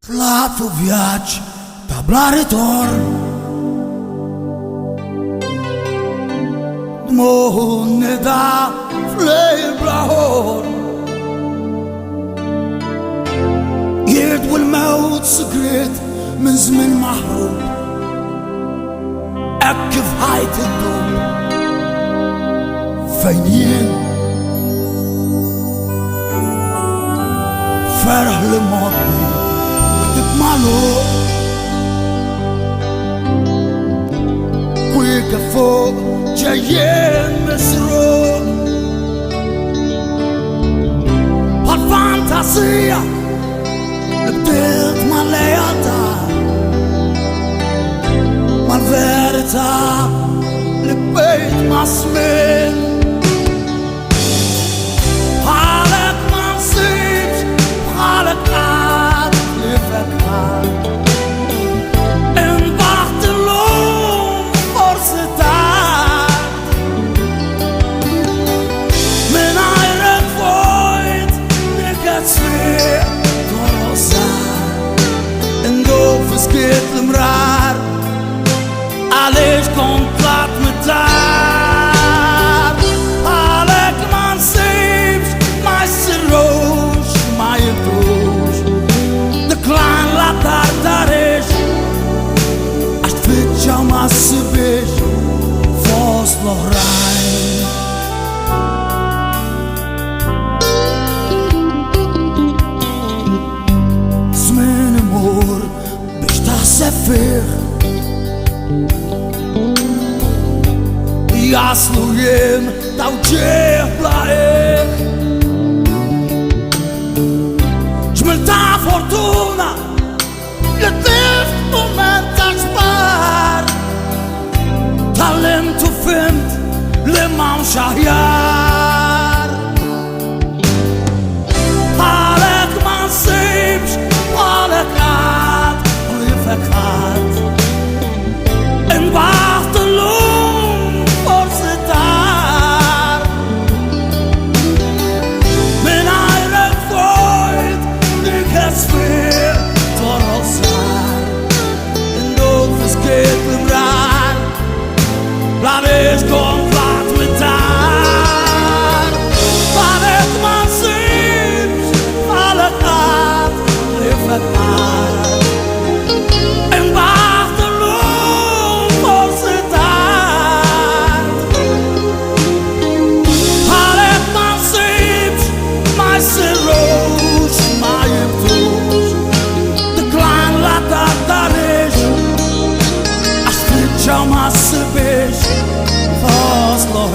Flato viaggio, tabla ritorno, dmonne da fleil blahor. Jed والموت سكرت من زمن محروب، أكف هايت الدوب فينين فرح الماضي كتب مالو كويك فوق جايين مسروق هالفانتاسية بديت ما ليالتها ما الفيرتا لبيت ما سمين حالك ما نصيبش حالك عاد لفكها انبحت اللوم فرصتك من عيرك فويت نكسر في سكيت المرار علاش كنت طلعت متار عليك ما نسيبش ما يسروش ما يبدوش دكلان لا تردرش عشت فتشة وما سبش فوز لهراي زمن امور سفر يصلوين توجيه بلايك جملتها فورتونا لطيف ومن تجبر تعلمت وفهمت لما وشهيار حالك ما نصيبش حالك عاد فكرت انبحت اللوم فرصتك من عينك فويت نكسفير ترصار اندوك في سكيت المرار لعليش كون طلعت متار بعدك ما نصيبش حالك عاد لفكرت ما سبش فاصله